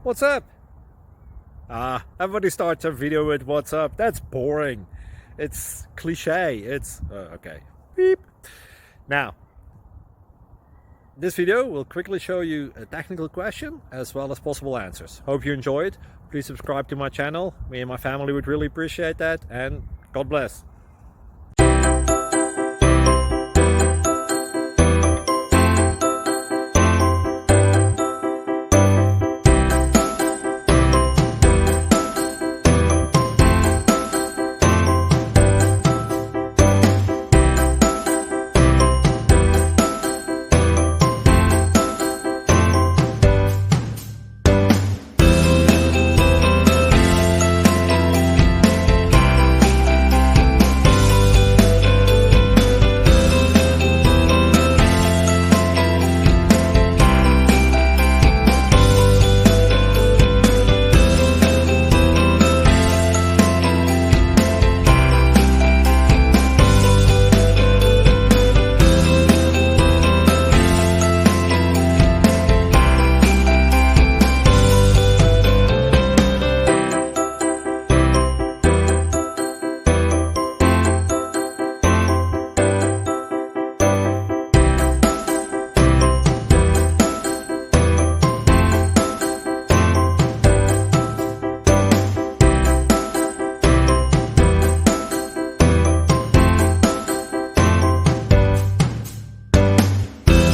What's up? Everybody starts a video with what's up. That's boring. It's cliche. It's okay. Beep. Now, this video will quickly show you a technical question as well as possible answers. Hope you enjoyed. Please subscribe to my channel. Me and my family would really appreciate that, and God bless.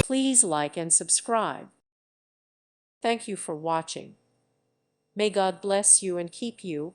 Please like and subscribe. Thank you for watching. May God bless you and keep you.